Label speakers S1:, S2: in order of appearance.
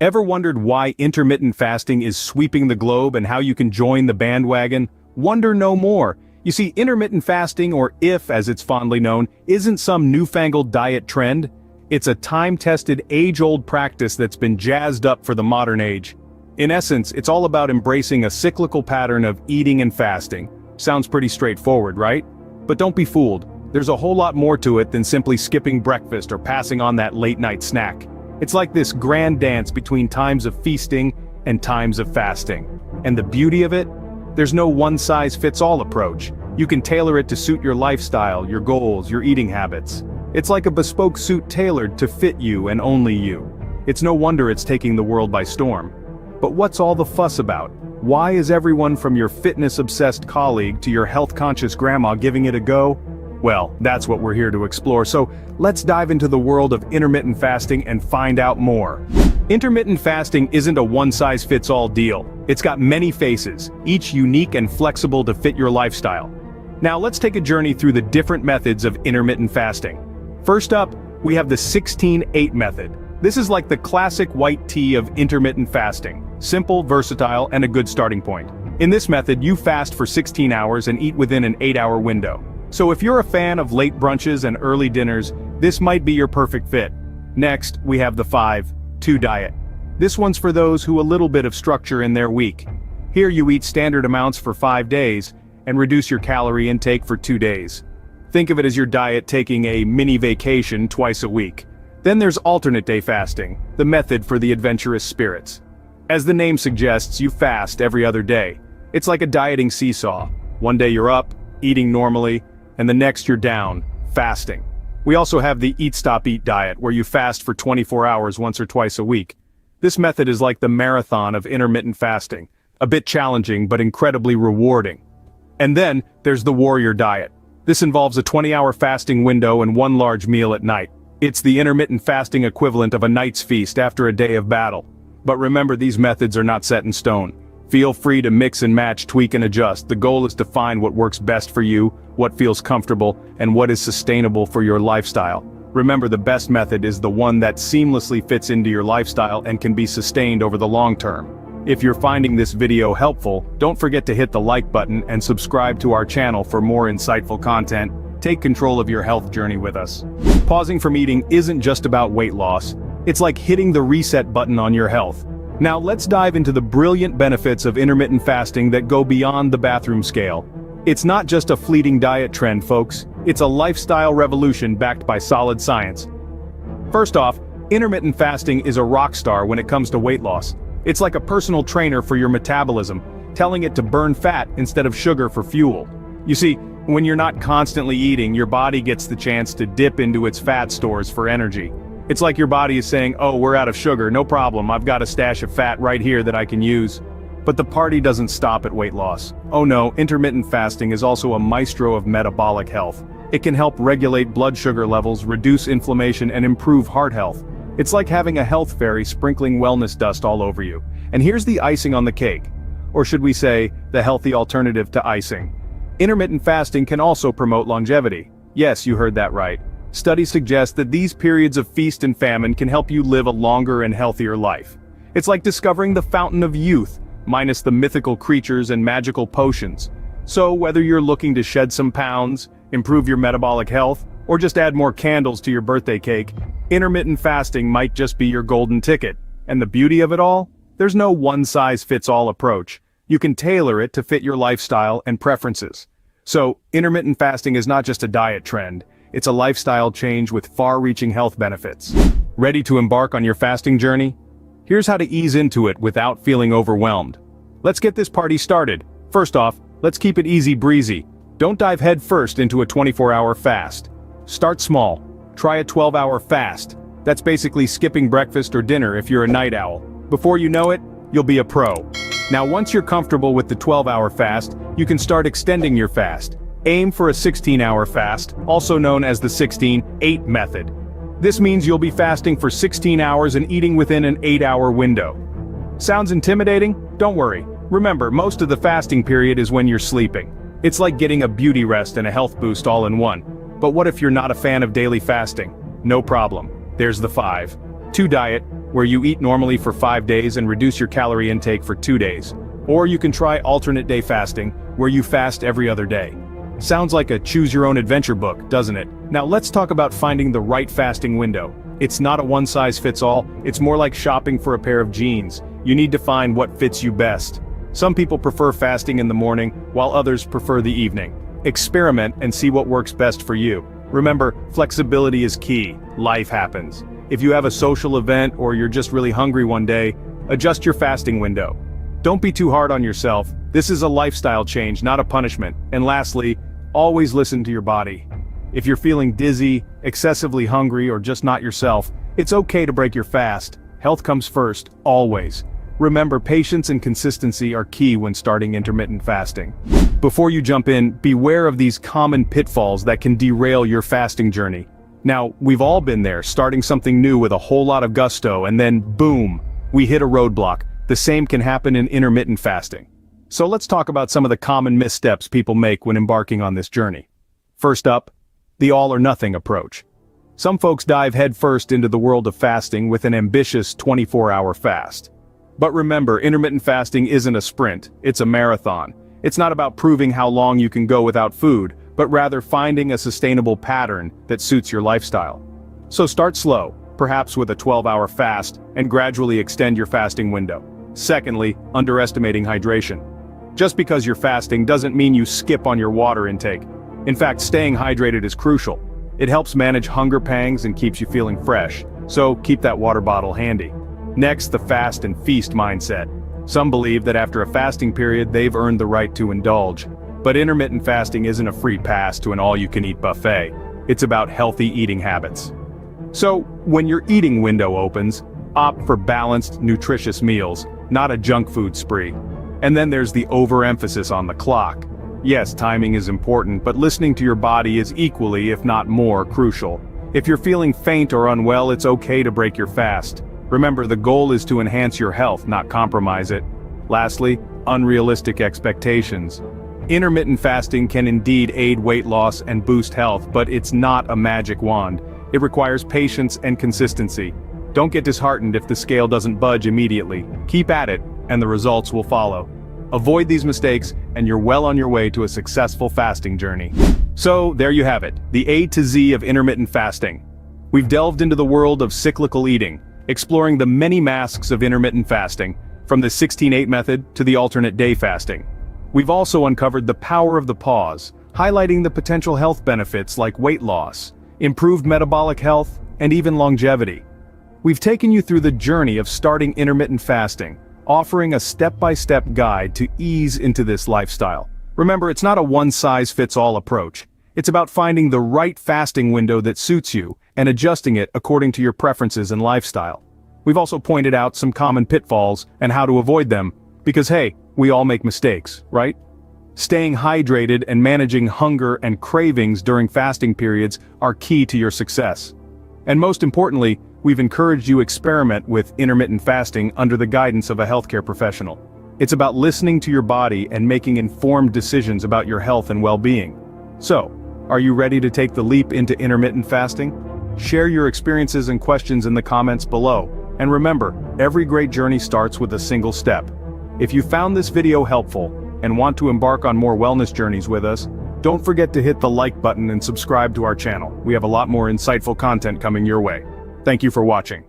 S1: Ever wondered why intermittent fasting is sweeping the globe and how you can join the bandwagon? Wonder no more. You see, intermittent fasting, or IF as it's fondly known, isn't some newfangled diet trend. It's a time-tested, age-old practice that's been jazzed up for the modern age. In essence, it's all about embracing a cyclical pattern of eating and fasting. Sounds pretty straightforward, right? But don't be fooled. There's a whole lot more to it than simply skipping breakfast or passing on that late-night snack. It's like this grand dance between times of feasting and times of fasting. And the beauty of it? There's no one-size-fits-all approach. You can tailor it to suit your lifestyle, your goals, your eating habits. It's like a bespoke suit tailored to fit you and only you. It's no wonder it's taking the world by storm. But what's all the fuss about? Why is everyone from your fitness-obsessed colleague to your health-conscious grandma giving it a go? Well, that's what we're here to explore, so let's dive into the world of intermittent fasting and find out more. Intermittent fasting isn't a one-size-fits-all deal. It's got many faces, each unique and flexible to fit your lifestyle. Now let's take a journey through the different methods of intermittent fasting. First up, we have the 16-8 method. This is like the classic white tea of intermittent fasting. Simple, versatile, and a good starting point. In this method, you fast for 16 hours and eat within an 8-hour window. So if you're a fan of late brunches and early dinners, this might be your perfect fit. Next, we have the 5-2 diet. This one's for those who a little bit of structure in their week. Here you eat standard amounts for 5 days, and reduce your calorie intake for 2 days. Think of it as your diet taking a mini vacation twice a week. Then there's alternate day fasting, the method for the adventurous spirits. As the name suggests, you fast every other day. It's like a dieting seesaw. One day you're up, eating normally, and the next you're down, fasting. We also have the Eat Stop Eat diet, where you fast for 24 hours once or twice a week. This method is like the marathon of intermittent fasting, a bit challenging but incredibly rewarding. And then, there's the warrior diet. This involves a 20-hour fasting window and one large meal at night. It's the intermittent fasting equivalent of a night's feast after a day of battle. But remember, these methods are not set in stone. Feel free to mix and match, tweak and adjust. The goal is to find what works best for you, what feels comfortable, and what is sustainable for your lifestyle. Remember, the best method is the one that seamlessly fits into your lifestyle and can be sustained over the long term. If you're finding this video helpful, don't forget to hit the like button and subscribe to our channel for more insightful content. Take control of your health journey with us. Pausing from eating isn't just about weight loss. It's like hitting the reset button on your health. Now let's dive into the brilliant benefits of intermittent fasting that go beyond the bathroom scale. It's not just a fleeting diet trend, folks. It's a lifestyle revolution backed by solid science. First off, intermittent fasting is a rock star when it comes to weight loss. It's like a personal trainer for your metabolism, telling it to burn fat instead of sugar for fuel. You see, when you're not constantly eating, your body gets the chance to dip into its fat stores for energy. It's like your body is saying, oh, we're out of sugar, no problem, I've got a stash of fat right here that I can use. But the party doesn't stop at weight loss. Oh no, intermittent fasting is also a maestro of metabolic health. It can help regulate blood sugar levels, reduce inflammation, and improve heart health. It's like having a health fairy sprinkling wellness dust all over you. And here's the icing on the cake. Or should we say, the healthy alternative to icing. Intermittent fasting can also promote longevity. Yes, you heard that right. Studies suggest that these periods of feast and famine can help you live a longer and healthier life. It's like discovering the fountain of youth, minus the mythical creatures and magical potions. So whether you're looking to shed some pounds, improve your metabolic health, or just add more candles to your birthday cake, intermittent fasting might just be your golden ticket. And the beauty of it all? There's no one-size-fits-all approach. You can tailor it to fit your lifestyle and preferences. So, intermittent fasting is not just a diet trend, it's a lifestyle change with far-reaching health benefits. Ready to embark on your fasting journey? Here's how to ease into it without feeling overwhelmed. Let's get this party started. First off, let's keep it easy breezy. Don't dive headfirst into a 24-hour fast. Start small. Try a 12-hour fast. That's basically skipping breakfast or dinner if you're a night owl. Before you know it, you'll be a pro. Now once you're comfortable with the 12-hour fast, you can start extending your fast. Aim for a 16-hour fast, also known as the 16-8 method. This means you'll be fasting for 16 hours and eating within an 8-hour window. Sounds intimidating? Don't worry. Remember, most of the fasting period is when you're sleeping. It's like getting a beauty rest and a health boost all in one. But what if you're not a fan of daily fasting? No problem. There's the 5-2 diet, where you eat normally for 5 days and reduce your calorie intake for 2 days. Or you can try alternate day fasting, where you fast every other day. Sounds like a choose-your-own-adventure book, doesn't it? Now let's talk about finding the right fasting window. It's not a one-size-fits-all, it's more like shopping for a pair of jeans. You need to find what fits you best. Some people prefer fasting in the morning, while others prefer the evening. Experiment and see what works best for you. Remember, flexibility is key. Life happens. If you have a social event or you're just really hungry one day, adjust your fasting window. Don't be too hard on yourself. This is a lifestyle change, not a punishment. And lastly, always listen to your body. If you're feeling dizzy, excessively hungry, or just not yourself, it's okay to break your fast. Health comes first, always. Remember, patience and consistency are key when starting intermittent fasting. Before you jump in, beware of these common pitfalls that can derail your fasting journey. Now, we've all been there, starting something new with a whole lot of gusto, and then boom, we hit a roadblock. The same can happen in intermittent fasting. So let's talk about some of the common missteps people make when embarking on this journey. First up, the all-or-nothing approach. Some folks dive headfirst into the world of fasting with an ambitious 24-hour fast. But remember, intermittent fasting isn't a sprint, it's a marathon. It's not about proving how long you can go without food, but rather finding a sustainable pattern that suits your lifestyle. So start slow, perhaps with a 12-hour fast, and gradually extend your fasting window. Secondly, underestimating hydration. Just because you're fasting doesn't mean you skip on your water intake. In fact, staying hydrated is crucial. It helps manage hunger pangs and keeps you feeling fresh, so keep that water bottle handy. Next, the fast and feast mindset. Some believe that after a fasting period they've earned the right to indulge. But intermittent fasting isn't a free pass to an all-you-can-eat buffet. It's about healthy eating habits. So, when your eating window opens, opt for balanced, nutritious meals, not a junk food spree. And then there's the overemphasis on the clock. Yes, timing is important, but listening to your body is equally, if not more, crucial. If you're feeling faint or unwell, it's okay to break your fast. Remember, the goal is to enhance your health, not compromise it. Lastly, unrealistic expectations. Intermittent fasting can indeed aid weight loss and boost health, but it's not a magic wand. It requires patience and consistency. Don't get disheartened if the scale doesn't budge immediately. Keep at it, and the results will follow. Avoid these mistakes, and you're well on your way to a successful fasting journey. So, there you have it, the A to Z of intermittent fasting. We've delved into the world of cyclical eating, exploring the many masks of intermittent fasting, from the 16-8 method to the alternate day fasting. We've also uncovered the power of the pause, highlighting the potential health benefits like weight loss, improved metabolic health, and even longevity. We've taken you through the journey of starting intermittent fasting, offering a step-by-step guide to ease into this lifestyle. Remember, it's not a one-size-fits-all approach. It's about finding the right fasting window that suits you and adjusting it according to your preferences and lifestyle. We've also pointed out some common pitfalls and how to avoid them, because hey, we all make mistakes, right? Staying hydrated and managing hunger and cravings during fasting periods are key to your success. And most importantly, we've encouraged you to experiment with intermittent fasting under the guidance of a healthcare professional. It's about listening to your body and making informed decisions about your health and well-being. So, are you ready to take the leap into intermittent fasting? Share your experiences and questions in the comments below. And remember, every great journey starts with a single step. If you found this video helpful and want to embark on more wellness journeys with us, don't forget to hit the like button and subscribe to our channel. We have a lot more insightful content coming your way. Thank you for watching.